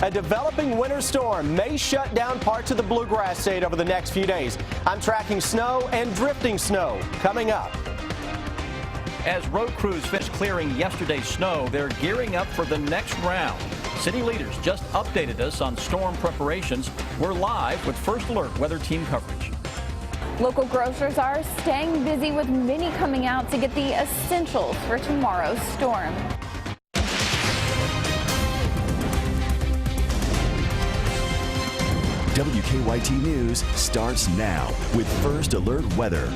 A developing winter storm may shut down parts of the Bluegrass State over the next few days. I'm tracking snow and drifting snow coming up. As road crews finished clearing yesterday's snow, they're gearing up for the next round. City leaders just updated us on storm preparations. We're live with First Alert Weather Team coverage. Local grocers are staying busy with many coming out to get the essentials for tomorrow's storm. WKYT News starts now with First Alert Weather.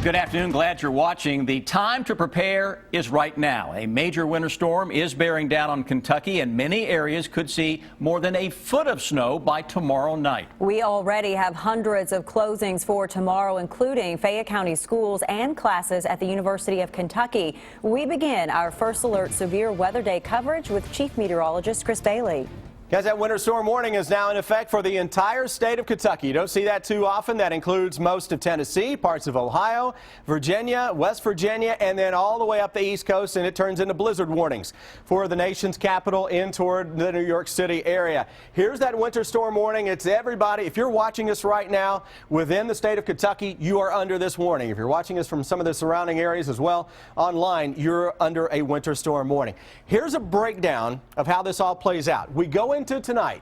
Good afternoon. Glad you're watching. The time to prepare is right now. A major winter storm is bearing down on Kentucky, and many areas could see more than a foot of snow by tomorrow night. We already have hundreds of closings for tomorrow, including Fayette County schools and classes at the University of Kentucky. We begin our First Alert Severe Weather Day coverage with Chief Meteorologist Chris Bailey. Guys, that winter storm warning is now in effect for the entire state of Kentucky. You don't see that too often. That includes most of Tennessee, parts of Ohio, Virginia, West Virginia, and then all the way up the East Coast, and it turns into blizzard warnings for the nation's capital in toward the New York City area. Here's that winter storm warning. It's everybody. If you're watching us right now within the state of Kentucky, you are under this warning. If you're watching us from some of the surrounding areas as well online, you're under a winter storm warning. Here's a breakdown of how this all plays out. We go into tonight.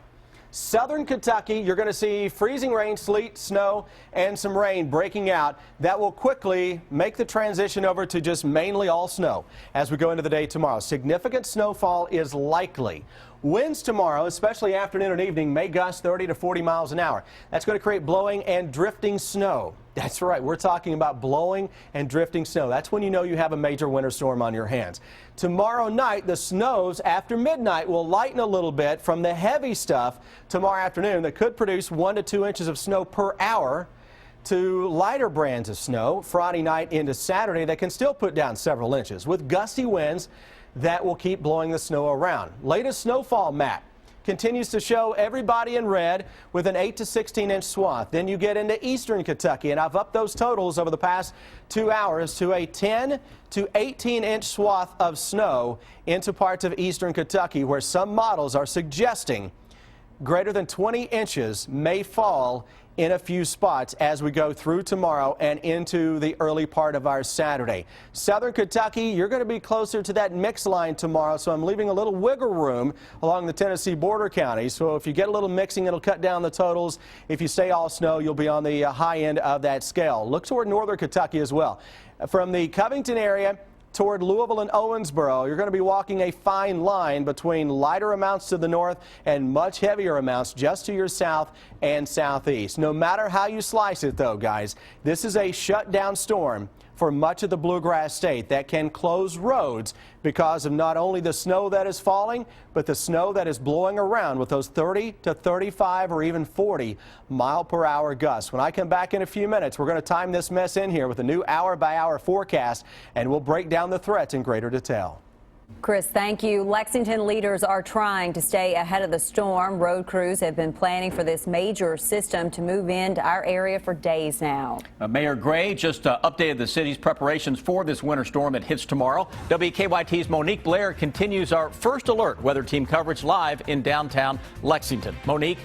Southern Kentucky, you're going to see freezing rain, sleet, snow, and some rain breaking out. That will quickly make the transition over to just mainly all snow as we go into the day tomorrow. Significant snowfall is likely. Winds tomorrow, especially afternoon and evening, may gust 30 to 40 miles an hour. That's going to create blowing and drifting snow. That's right. We're talking about blowing and drifting snow. That's when you know you have a major winter storm on your hands. Tomorrow night, the snows after midnight will lighten a little bit from the heavy stuff tomorrow afternoon that could produce 1 to 2 inches of snow per hour to lighter bands of snow Friday night into Saturday that can still put down several inches with gusty winds that will keep blowing the snow around. Latest snowfall map continues to show everybody in red with an 8 to 16 inch swath. Then you get into eastern Kentucky, and I've upped those totals over the past 2 hours to a 10 to 18 inch swath of snow into parts of eastern Kentucky, where some models are suggesting greater than 20 inches may fall in a few spots as we go through tomorrow and into the early part of our Saturday. Southern Kentucky, you're going to be closer to that mix line tomorrow, so I'm leaving a little wiggle room along the Tennessee border counties. So if you get a little mixing, it'll cut down the totals. If you stay all snow, you'll be on the high end of that scale. Look toward northern Kentucky as well. From the Covington area toward Louisville and Owensboro, you're going to be walking a fine line between lighter amounts to the north and much heavier amounts just to your south and southeast. No matter how you slice it, though, guys, this is a shutdown storm for much of the Bluegrass State that can close roads because of not only the snow that is falling, but the snow that is blowing around with those 30 to 35 or even 40 mile per hour gusts. When I come back in a few minutes, we're going to time this mess in here with a new hour-by-hour forecast, and we'll break down the threats in greater detail. Chris, thank you. Lexington leaders are trying to stay ahead of the storm. Road crews have been planning for this major system to move into our area for days now. Mayor Gray just updated the city's preparations for this winter storm that hits tomorrow. WKYT's Monique Blair continues our First Alert Weather Team coverage live in downtown Lexington. Monique.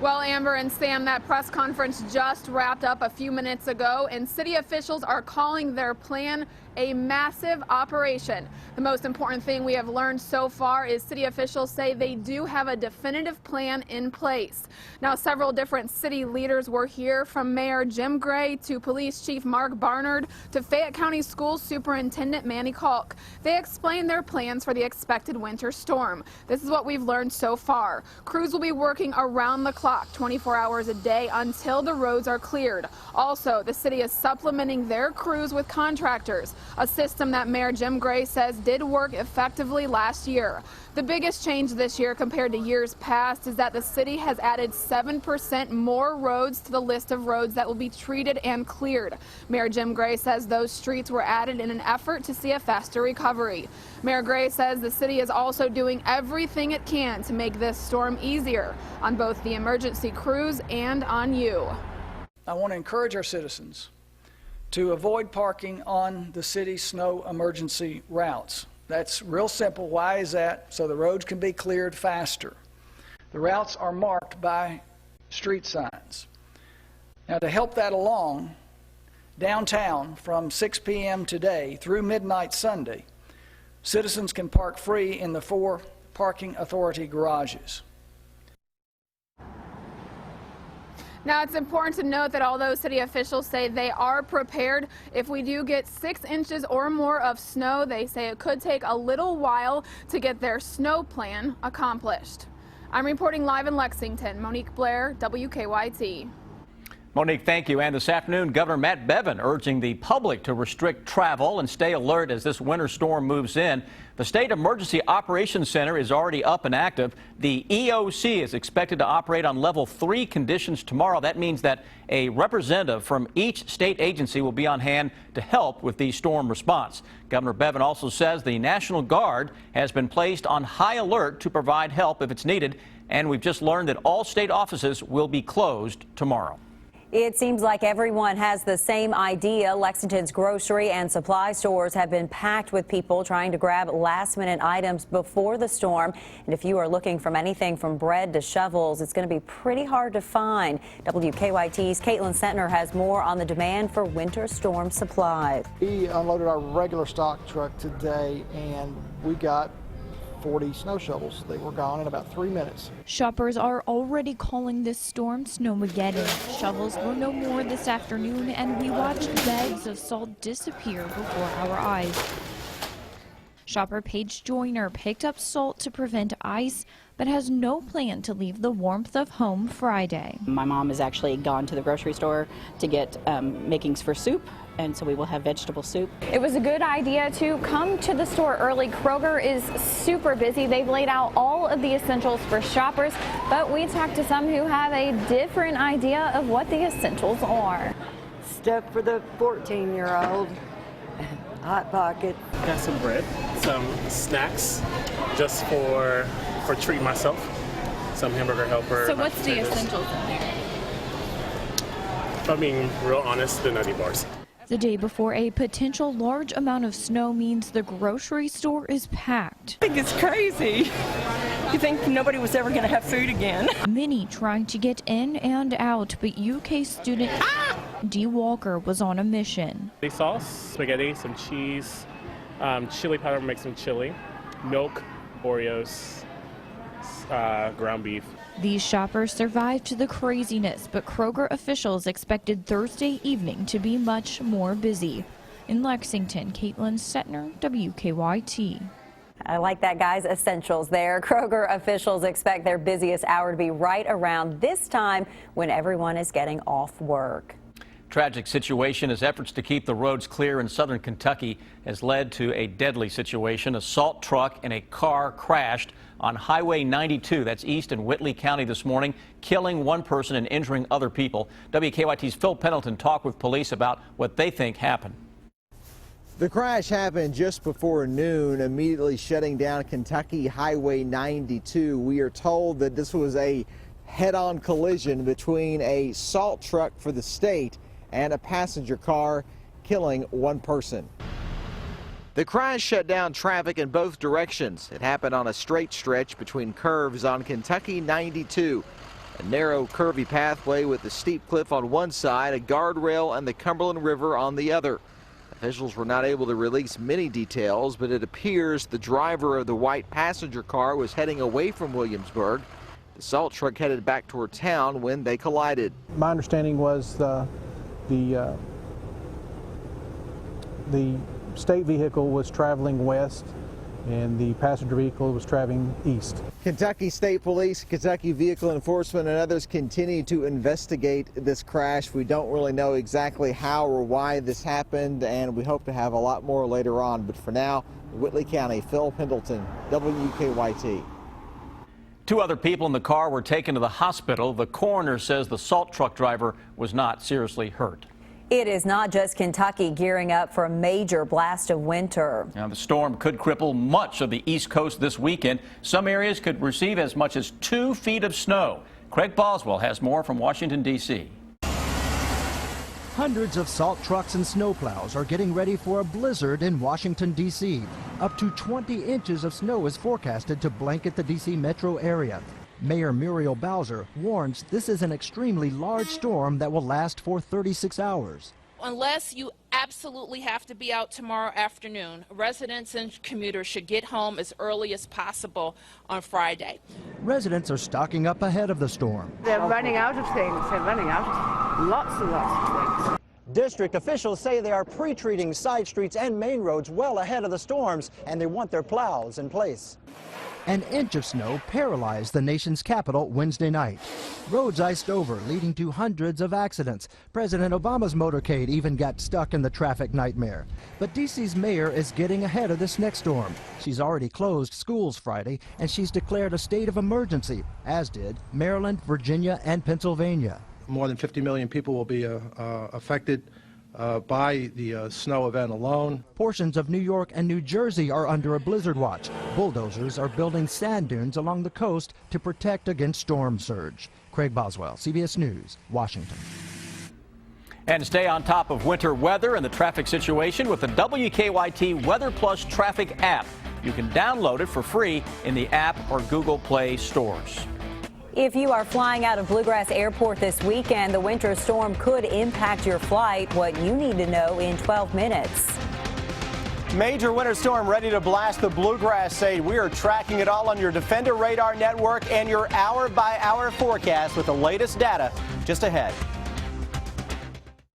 Well, Amber and Sam, that press conference just wrapped up a few minutes ago, and city officials are calling their plan a massive operation. The most important thing we have learned so far is city officials say they do have a definitive plan in place. Now, several different city leaders were here, from Mayor Jim Gray to Police Chief Mark Barnard to Fayette County Schools Superintendent Manny Kalk. They explained their plans for the expected winter storm. This is what we've learned so far. Crews will be working around the clock, 24 hours a day, until the roads are cleared. Also, the city is supplementing their crews with contractors, a system that Mayor Jim Gray says did work effectively last year. The biggest change this year compared to years past is that the city has added 7% more roads to the list of roads that will be treated and cleared. Mayor Jim Gray says those streets were added in an effort to see a faster recovery. Mayor Gray says the city is also doing everything it can to make this storm easier on both the emergency crews and on you. I want to encourage our citizens to avoid parking on the city's snow emergency routes. That's real simple. Why is that? So the roads can be cleared faster. The routes are marked by street signs. Now, to help that along, downtown from 6 p.m. today through midnight Sunday, citizens can park free in the 4 parking authority garages. Now, it's important to note that although city officials say they are prepared, if we do get 6 inches or more of snow, they say it could take a little while to get their snow plan accomplished. I'm reporting live in Lexington. Monique Blair, WKYT. Monique, thank you. And this afternoon, Governor Matt Bevin urging the public to restrict travel and stay alert as this winter storm moves in. The State Emergency Operations Center is already up and active. The EOC is expected to operate on level 3 conditions tomorrow. That means that a representative from each state agency will be on hand to help with the storm response. Governor Bevin also says the National Guard has been placed on high alert to provide help if it's needed. And we've just learned that all state offices will be closed tomorrow. It seems like everyone has the same idea. Lexington's grocery and supply stores have been packed with people trying to grab last-minute items before the storm. And if you are looking from anything from bread to shovels, it's going to be pretty hard to find. WKYT's Caitlin Sentner has more on the demand for winter storm supplies. We unloaded our regular stock truck today, and we got 40 snow shovels. They were gone in about 3 minutes. Shoppers are already calling this storm snowmageddon. Shovels were no more this afternoon, and we watched bags of salt disappear before our eyes. Shopper Paige Joyner picked up salt to prevent ice, but has no plan to leave the warmth of home Friday. My mom has actually gone to the grocery store to get makings for soup, and so we will have vegetable soup. It was a good idea to come to the store early. Kroger is super busy. They've laid out all of the essentials for shoppers, but we talked to some who have a different idea of what the essentials are. Stuff for the 14-year-old, Hot Pocket. Got some bread, some snacks, just for treating myself, some hamburger helper. So what's the essentials in there? If I'm being real honest, the nutty bars. The day before a potential large amount of snow means the grocery store is packed. I think it's crazy. You think nobody was ever going to have food again? Many trying to get in and out, but UK student D. Walker was on a mission. Sauce, spaghetti, some cheese, chili powder, make some chili, milk, Oreos, ground beef. These shoppers survived the craziness, but Kroger officials expected Thursday evening to be much more busy. In Lexington, Caitlin Sentner, WKYT. I like that, guys. Essentials there. Kroger officials expect their busiest hour to be right around this time when everyone is getting off work. Tragic situation as efforts to keep the roads clear in southern Kentucky has led to a deadly situation. A salt truck and a car crashed on Highway 92. That's east in Whitley County this morning, killing one person and injuring other people. WKYT's Phil Pendleton talked with police about what they think happened. The crash happened just before noon, immediately shutting down Kentucky Highway 92. We are told that this was a head-on collision between a salt truck for the state and a passenger car, killing one person. The crash shut down traffic in both directions. It happened on a straight stretch between curves on Kentucky 92. A narrow, curvy pathway with a steep cliff on one side, a guardrail, and the Cumberland River on the other. Officials were not able to release many details, but it appears the driver of the white passenger car was heading away from Williamsburg. The salt truck headed back toward town when they collided. My understanding was the state vehicle was traveling west and the passenger vehicle was traveling east. Kentucky State Police, Kentucky Vehicle Enforcement, and others continue to investigate this crash. We don't really know exactly how or why this happened, and we hope to have a lot more later on. But for now, Whitley County, Phil Pendleton, WKYT. 2 other people in the car were taken to the hospital. The coroner says the salt truck driver was not seriously hurt. It is not just Kentucky gearing up for a major blast of winter. Now, the storm could cripple much of the East Coast this weekend. Some areas could receive as much as 2 feet of snow. Craig Boswell has more from Washington, D.C. Hundreds of salt trucks and snowplows are getting ready for a blizzard in Washington, D.C. Up to 20 inches of snow is forecasted to blanket the D.C. metro area. Mayor Muriel Bowser warns this is an extremely large storm that will last for 36 hours. Unless you absolutely have to be out tomorrow afternoon, residents and commuters should get home as early as possible on Friday. Residents are stocking up ahead of the storm. They're running out of things. They're running out of lots and lots of things. District officials say they are pre-treating side streets and main roads well ahead of the storms, and they want their plows in place. An inch of snow paralyzed the nation's capital Wednesday night. Roads iced over, leading to hundreds of accidents. President Obama's motorcade even got stuck in the traffic nightmare. But D.C.'s mayor is getting ahead of this next storm. She's already closed schools Friday, and she's declared a state of emergency, as did Maryland, Virginia, and Pennsylvania. More than 50 million people will be affected by the snow event alone. Portions of New York and New Jersey are under a blizzard watch. Bulldozers are building sand dunes along the coast to protect against storm surge. Craig Boswell, CBS News, Washington. And stay on top of winter weather and the traffic situation with the WKYT Weather Plus traffic app. You can download it for free in the app or Google Play stores. If you are flying out of Bluegrass Airport this weekend, the winter storm could impact your flight. What you need to know in 12 minutes. Major winter storm ready to blast the Bluegrass State. We are tracking it all on your Defender Radar Network and your hour-by-hour forecast with the latest data just ahead.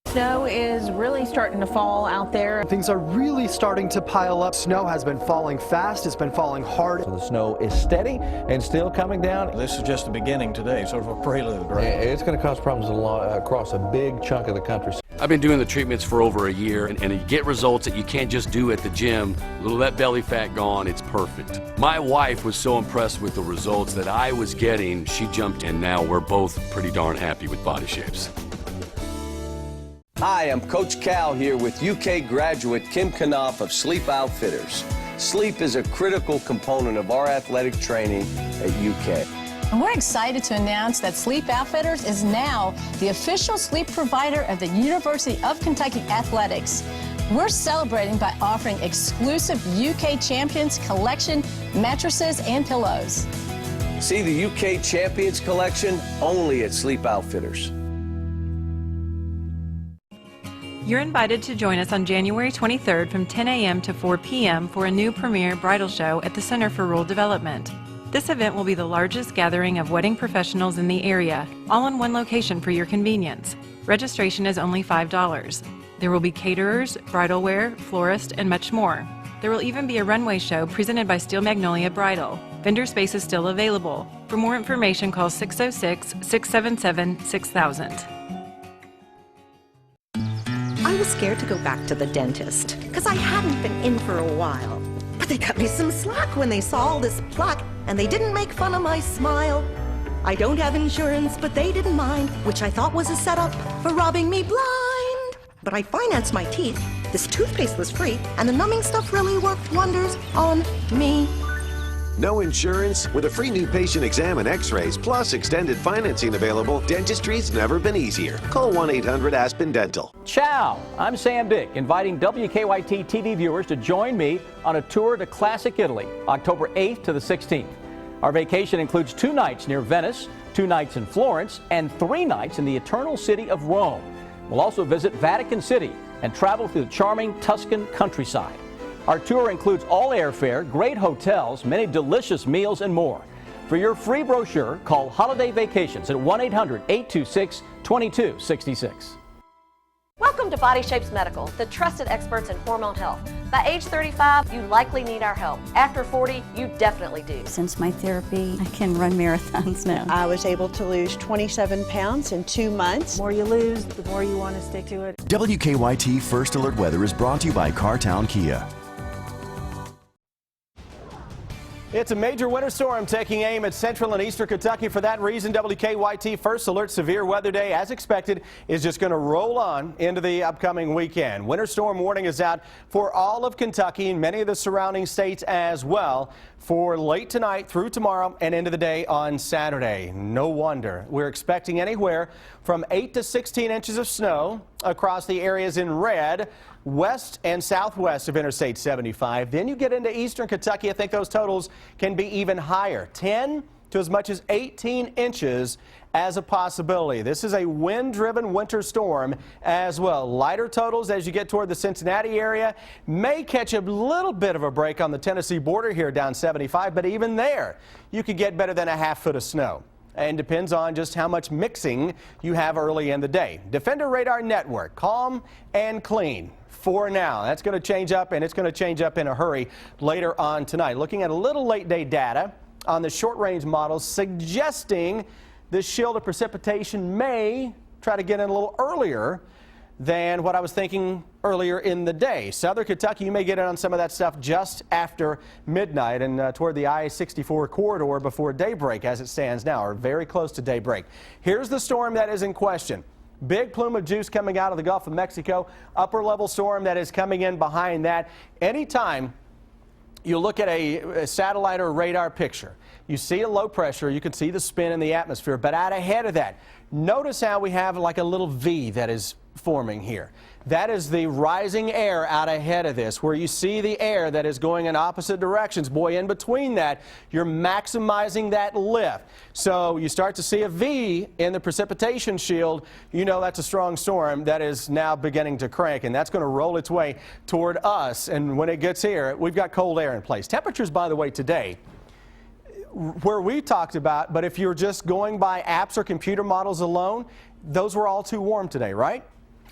Snow is really starting to fall out there. Things are really starting to pile up. Snow has been falling fast. It's been falling hard. So the snow is steady and still coming down. This is just the beginning today, sort of a prelude, right? It's going to cause problems across a big chunk of the country. I've been doing the treatments for over a year, and you get results that you can't just do at the gym. A little of that belly fat gone, it's perfect. My wife was so impressed with the results that I was getting, she jumped in. Now we're both pretty darn happy with Body Shapes. Hi, I'm Coach Cal here with UK graduate Kim Knopf of Sleep Outfitters. Sleep is a critical component of our athletic training at UK. And we're excited to announce that Sleep Outfitters is now the official sleep provider of the University of Kentucky Athletics. We're celebrating by offering exclusive UK Champions Collection mattresses and pillows. See the UK Champions Collection only at Sleep Outfitters. You're invited to join us on January 23rd from 10 a.m. to 4 p.m. for a new premier bridal show at the Center for Rural Development. This event will be the largest gathering of wedding professionals in the area, all in one location for your convenience. Registration is only $5. There will be caterers, bridal wear, florist, and much more. There will even be a runway show presented by Steel Magnolia Bridal. Vendor space is still available. For more information, call 606-677-6000. I was scared to go back to the dentist because I hadn't been in for a while. But they cut me some slack when they saw all this plaque, and they didn't make fun of my smile. I don't have insurance, but they didn't mind, which I thought was a setup for robbing me blind. But I financed my teeth, this toothpaste was free, and the numbing stuff really worked wonders on me. No insurance? With a free new patient exam and x-rays, plus extended financing available, dentistry's never been easier. Call 1-800-ASPEN Dental. Ciao! I'm Sam Dick, inviting WKYT TV viewers to join me on a tour to classic Italy, October 8th to the 16th. Our vacation includes 2 nights near Venice, 2 nights in Florence, and 3 nights in the Eternal City of Rome. We'll also visit Vatican City and travel through the charming Tuscan countryside. Our tour includes all airfare, great hotels, many delicious meals, and more. For your free brochure, call Holiday Vacations at 1-800-826-2266. Welcome to Body Shapes Medical, the trusted experts in hormone health. By age 35, you likely need our help. After 40, you definitely do. Since my therapy, I can run marathons now. I was able to lose 27 pounds in 2 months. The more you lose, the more you want to stick to it. WKYT First Alert Weather is brought to you by Cartown Kia. It's a major winter storm taking aim at central and eastern Kentucky. For that reason, WKYT First Alert Severe Weather Day, as expected, is just going to roll on into the upcoming weekend. Winter storm warning is out for all of Kentucky and many of the surrounding states as well for late tonight through tomorrow and into the day on Saturday. No wonder. We're expecting anywhere from 8 to 16 inches of snow across the areas in red, west and southwest of Interstate 75. Then you get into eastern Kentucky. I think those totals can be even higher, 10 to as much as 18 inches as a possibility. This is a wind-driven winter storm as well. Lighter totals as you get toward the Cincinnati area. May catch a little bit of a break on the Tennessee border here down 75, but even there you could get better than a half foot of snow. And depends on just how much mixing you have early in the day. Defender Radar Network, calm and clean for now. That's going to change up, and it's going to change up in a hurry later on tonight. Looking at a little late day data on the short range models suggesting this shield of precipitation may try to get in a little earlier than what I was thinking earlier in the day. Southern Kentucky, you may get in on some of that stuff just after midnight and toward the I-64 corridor before daybreak as it stands now, or very close to daybreak. Here's the storm that is in question. Big plume of juice coming out of the Gulf of Mexico. Upper level storm that is coming in behind that. Anytime you look at a satellite or radar picture, you see a low pressure, you can see the spin in the atmosphere, but out ahead of that, notice how we have like a little V that is forming here. That is the rising air out ahead of this, where you see the air that is going in opposite directions. Boy, in between that, you're maximizing that lift. So you start to see a V in the precipitation shield. You know that's a strong storm that is now beginning to crank, and that's going to roll its way toward us. And when it gets here, we've got cold air in place. Temperatures, by the way, today, where we talked about, but if you're just going by apps or computer models alone, those were all too warm today, right?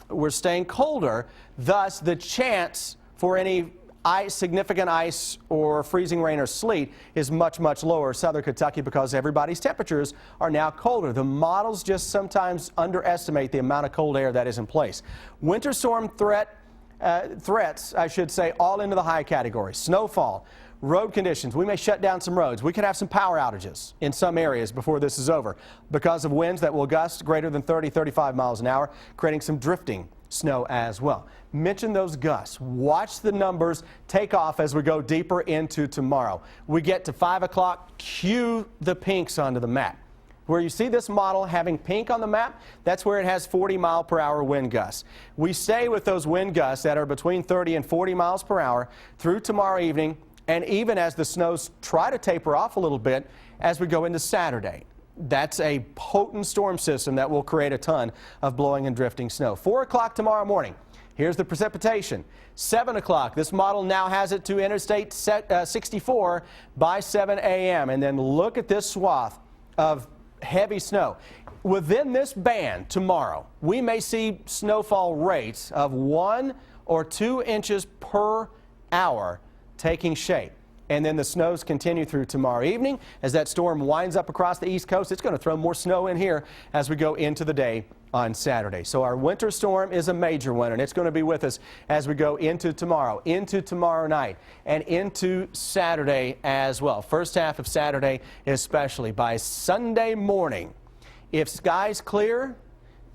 We're staying colder, thus the chance for any significant ice or freezing rain or sleet is much, much lower southern Kentucky because everybody's temperatures are now colder. The models just sometimes underestimate the amount of cold air that is in place. Winter storm threats, I should say, all into the high category. Snowfall, road conditions. We may shut down some roads. We could have some power outages in some areas before this is over because of winds that will gust greater than 30, 35 miles an hour, creating some drifting snow as well. Mention those gusts. Watch the numbers take off as we go deeper into tomorrow. We get to 5 o'clock, cue the pinks onto the map. Where you see this model having pink on the map, that's where it has 40-mile-per-hour wind gusts. We stay with those wind gusts that are between 30 and 40 miles per hour through tomorrow evening, and even as the snows try to taper off a little bit as we go into Saturday. That's a potent storm system that will create a ton of blowing and drifting snow. 4 o'clock tomorrow morning. Here's the precipitation. 7 o'clock. This model now has it to Interstate 64 by 7 a.m. And then look at this swath of heavy snow. Within this band tomorrow, we may see snowfall rates of 1 or 2 inches per hour taking shape. And then the snows continue through tomorrow evening. As that storm winds up across the East Coast, it's going to throw more snow in here as we go into the day on Saturday. So our winter storm is a major one, and it's going to be with us as we go into tomorrow night, and into Saturday as well. First half of Saturday especially. By Sunday morning, if skies clear,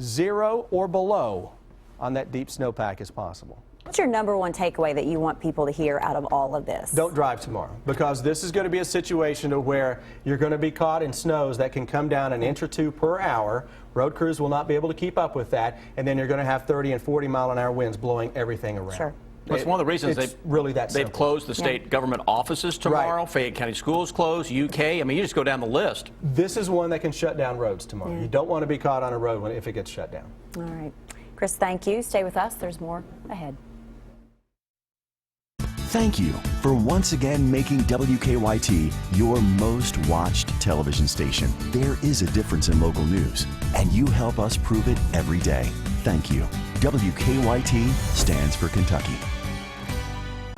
0 or below on that deep snowpack is possible. What's your number one takeaway that you want people to hear out of all of this? Don't drive tomorrow, because this is going to be a situation to where you're going to be caught in snows that can come down an inch or two per hour. Road crews will not be able to keep up with that, and then you're going to have 30 and 40 mile an hour winds blowing everything around. Sure. That's one of the reasons they've closed the state government offices tomorrow. Right. Fayette County Schools closed, UK. I mean, you just go down the list. This is one that can shut down roads tomorrow. Yeah. You don't want to be caught on a road if it gets shut down. All right. Chris, thank you. Stay with us. There's more ahead. Thank you for once again making WKYT your most watched television station. There is a difference in local news, and you help us prove it every day. Thank you. WKYT stands for Kentucky.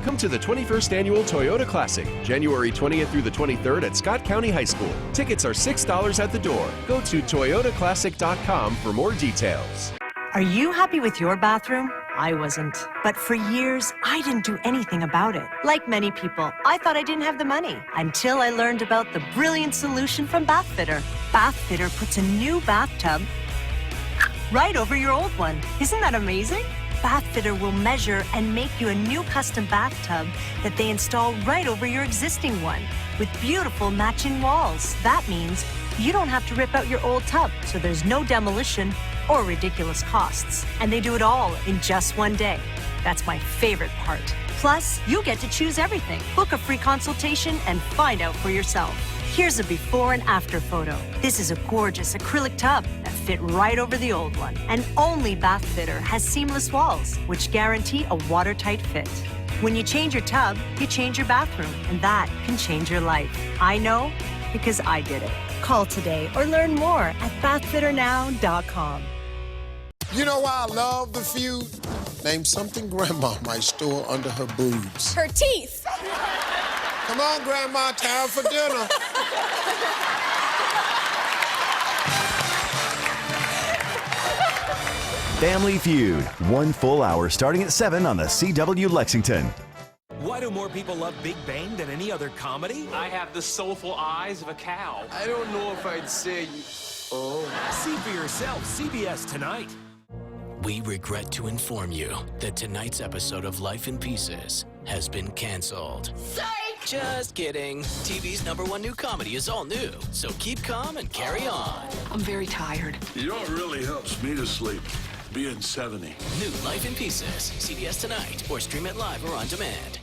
Come to the 21st Annual Toyota Classic, January 20th through the 23rd at Scott County High School. Tickets are $6 at the door. Go to toyotaclassic.com for more details. Are you happy with your bathroom? I wasn't. But for years, I didn't do anything about it. Like many people, I thought I didn't have the money until I learned about the brilliant solution from Bathfitter. Bathfitter puts a new bathtub right over your old one. Isn't that amazing? Bathfitter will measure and make you a new custom bathtub that they install right over your existing one with beautiful matching walls. That means you don't have to rip out your old tub, so there's no demolition or ridiculous costs. And they do it all in just one day. That's my favorite part. Plus, you get to choose everything. Book a free consultation and find out for yourself. Here's a before and after photo. This is a gorgeous acrylic tub that fit right over the old one. And only Bathfitter has seamless walls, which guarantee a watertight fit. When you change your tub, you change your bathroom, and that can change your life. I know because I did it. Call today or learn more at bathfitternow.com. You know why I love the feud? Name something Grandma might store under her boobs. Her teeth. Come on, Grandma, time for dinner. Family Feud, 1 full hour starting at 7 on the CW Lexington. Why do more people love Big Bang than any other comedy? I have the soulful eyes of a cow. I don't know if I'd say you... Oh. See for yourself, CBS Tonight. We regret to inform you that tonight's episode of Life in Pieces has been canceled. Just kidding. TV's #1 new comedy is all new, so keep calm and carry on. I'm very tired. You know what really helps me to sleep? Being 70. New Life in Pieces, CBS Tonight, or stream it live or on demand.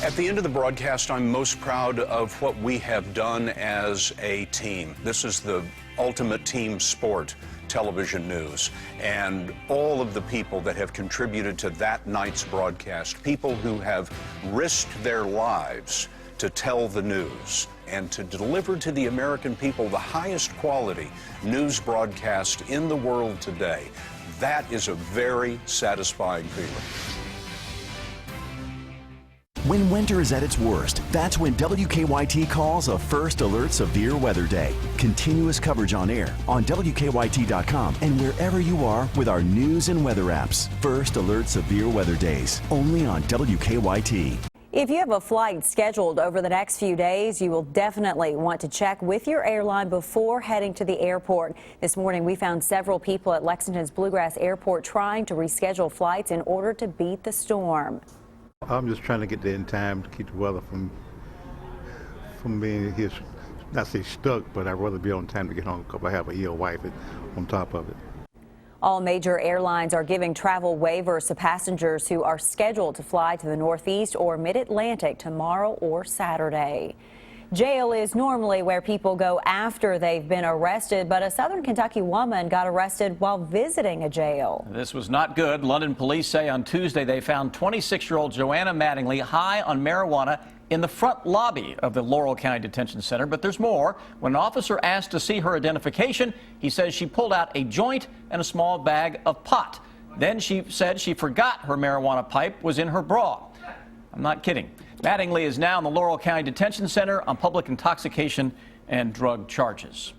At the end of the broadcast, I'm most proud of what we have done as a team. This is the ultimate team sport, television news, and all of the people that have contributed to that night's broadcast, people who have risked their lives to tell the news and to deliver to the American people the highest quality news broadcast in the world today. That is a very satisfying feeling. When winter is at its worst, that's when WKYT calls a First Alert Severe Weather Day. Continuous coverage on air, on WKYT.com, and wherever you are with our news and weather apps. First Alert Severe Weather Days, only on WKYT. If you have a flight scheduled over the next few days, you will definitely want to check with your airline before heading to the airport. This morning, we found several people at Lexington's Bluegrass Airport trying to reschedule flights in order to beat the storm. I'm just trying to get there in time to keep the weather from being here, not say stuck, but I'd rather be on time to get home because I have a ill wife on top of it. All major airlines are giving travel waivers to passengers who are scheduled to fly to the Northeast or Mid-Atlantic tomorrow or Saturday. Jail is normally where people go after they've been arrested, but a Southern Kentucky woman got arrested while visiting a jail. This was not good. London police say on Tuesday they found 26-year-old Joanna Mattingly high on marijuana in the front lobby of the Laurel County Detention Center. But there's more. When an officer asked to see her identification, he says she pulled out a joint and a small bag of pot. Then she said she forgot her marijuana pipe was in her bra. I'm not kidding. Mattingly is now in the Laurel County Detention Center on public intoxication and drug charges.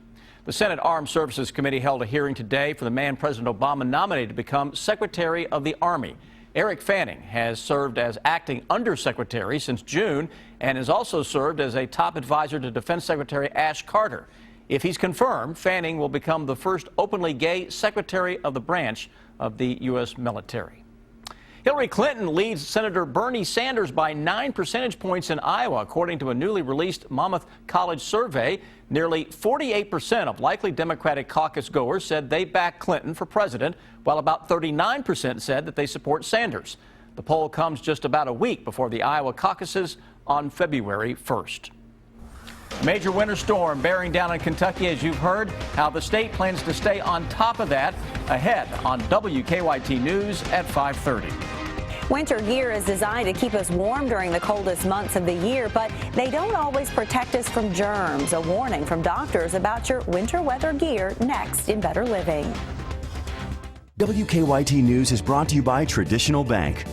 The Senate Armed Services Committee held a hearing today for the man President Obama nominated to become Secretary of the Army. Eric Fanning has served as acting undersecretary since June and has also served as a top advisor to Defense Secretary Ash Carter. If he's confirmed, Fanning will become the first openly gay secretary of the branch of the U.S. military. Hillary Clinton leads Senator Bernie Sanders by 9 percentage points in Iowa, according to a newly released Monmouth College survey. Nearly 48% of likely Democratic caucus goers said they back Clinton for president, while about 39% said that they support Sanders. The poll comes just about a week before the Iowa caucuses on February 1st. A major winter storm bearing down on Kentucky, as you've heard. How the state plans to stay on top of that ahead on WKYT News at 5:30. Winter gear is designed to keep us warm during the coldest months of the year, but they don't always protect us from germs. A warning from doctors about your winter weather gear next in Better Living. WKYT News is brought to you by Traditional Bank.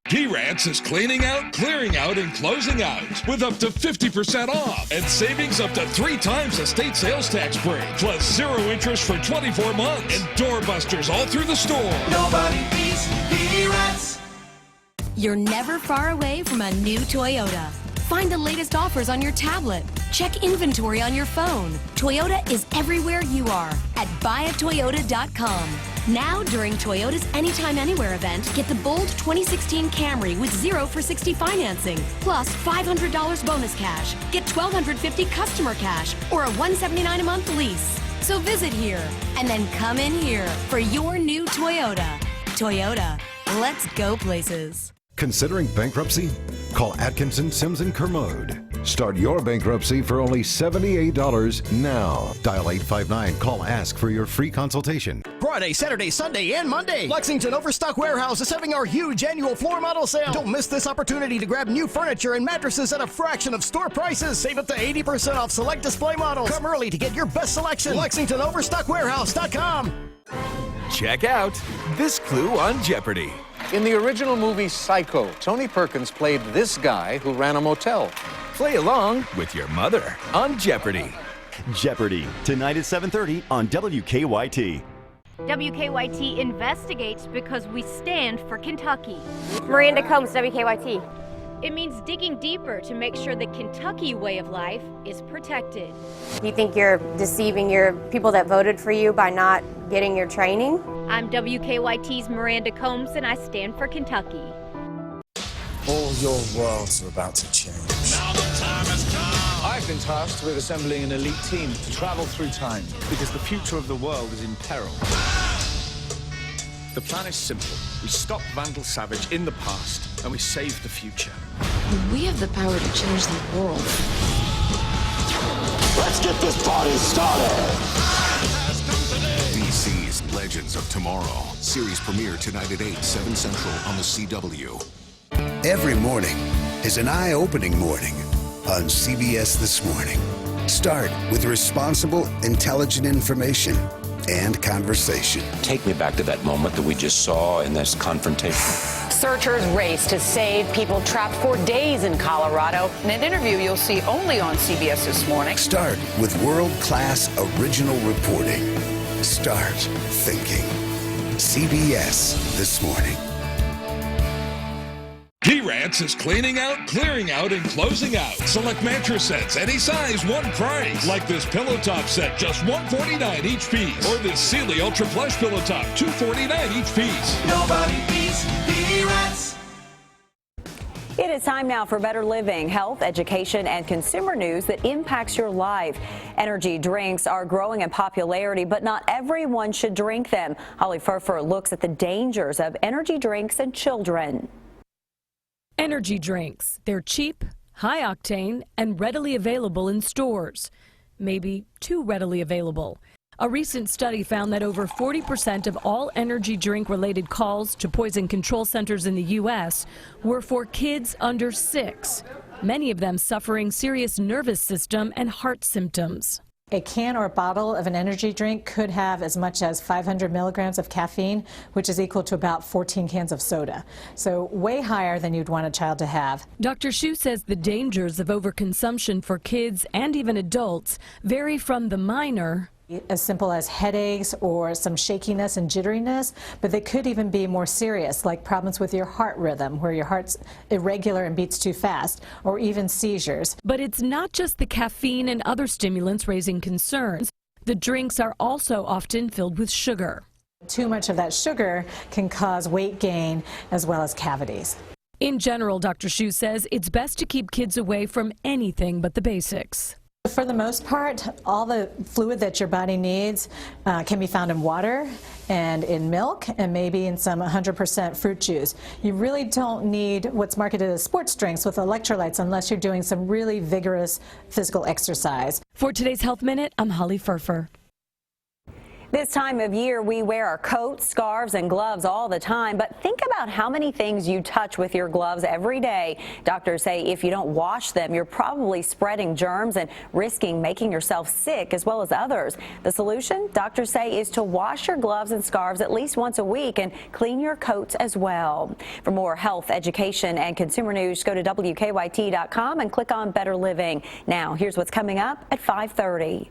P-Rats is cleaning out, clearing out, and closing out with up to 50% off and savings up to 3 times the state sales tax break, plus 0 interest for 24 months and doorbusters all through the store. Nobody beats P-Rats. You're never far away from a new Toyota. Find the latest offers on your tablet. Check inventory on your phone. Toyota is everywhere you are at buyatoyota.com. Now, during Toyota's Anytime Anywhere event, get the bold 2016 Camry with 0 for 60 financing, plus $500 bonus cash. Get $1,250 customer cash or a $179 a month lease. So visit here and then come in here for your new Toyota. Toyota, let's go places. Considering bankruptcy? Call Atkinson, Sims & Kermode. Start your bankruptcy for only $78 now. Dial 859. Call ASK for your free consultation. Friday, Saturday, Sunday, and Monday, Lexington Overstock Warehouse is having our huge annual floor model sale. Don't miss this opportunity to grab new furniture and mattresses at a fraction of store prices. Save up to 80% off select display models. Come early to get your best selection. LexingtonOverstockWarehouse.com. Check out this clue on Jeopardy! In the original movie Psycho, Tony Perkins played this guy who ran a motel. Play along with your mother on Jeopardy! Jeopardy! Tonight at 7:30 on WKYT. WKYT investigates because we stand for Kentucky. Miranda Combs, WKYT. It means digging deeper to make sure the Kentucky way of life is protected. Do you think you're deceiving your people that voted for you by not getting your training? I'm WKYT's Miranda Combs, and I stand for Kentucky. All your worlds are about to change. Now the time has come. I've been tasked with assembling an elite team to travel through time because the future of the world is in peril. The plan is simple. We stop Vandal Savage in the past and we save the future. We have the power to change the world. Let's get this party started. BC's Legends of Tomorrow. Series premiere tonight at 8, 7 Central on the CW. Every morning is an eye-opening morning on CBS This Morning. Start with responsible, intelligent information and conversation. Take me back to that moment that we just saw in this confrontation. Searchers race to save people trapped for days in Colorado. In an interview you'll see only on CBS This Morning. Start with world-class original reporting. Start thinking. CBS This Morning. P-Rats is cleaning out, clearing out, and closing out. Select mattress sets, any size, one price. Like this pillow top set, just $149 each piece. Or this Sealy Ultra Plush pillow top, $249 each piece. Nobody beats P-Rats. It is time now for Better Living, health, education, and consumer news that impacts your life. Energy drinks are growing in popularity, but not everyone should drink them. Holly Furfer looks at the dangers of energy drinks in children. Energy drinks. They're cheap, high octane, and readily available in stores. Maybe too readily available. A recent study found that over 40% of all energy drink related calls to poison control centers in the U.S. were for kids under 6, many of them suffering serious nervous system and heart symptoms. A can or a bottle of an energy drink could have as much as 500 milligrams of caffeine, which is equal to about 14 cans of soda. So way higher than you'd want a child to have. Dr. Shu says the dangers of overconsumption for kids and even adults vary from the minor, as simple as headaches or some shakiness and jitteriness, but they could even be more serious, like problems with your heart rhythm, where your heart's irregular and beats too fast, or even seizures. But it's not just the caffeine and other stimulants raising concerns. The drinks are also often filled with sugar. Too much of that sugar can cause weight gain as well as cavities. In general, Dr. Shu says it's best to keep kids away from anything but the basics. For the most part, all the fluid that your body needs can be found in water and in milk and maybe in some 100% fruit juice. You really don't need what's marketed as sports drinks with electrolytes unless you're doing some really vigorous physical exercise. For today's Health Minute, I'm Holly Furfer. This time of year, we wear our coats, scarves, and gloves all the time, but think about how many things you touch with your gloves every day. Doctors say if you don't wash them, you're probably spreading germs and risking making yourself sick as well as others. The solution, doctors say, is to wash your gloves and scarves at least once a week and clean your coats as well. For more health, education, and consumer news, go to WKYT.com and click on Better Living. Now, here's what's coming up at 5:30.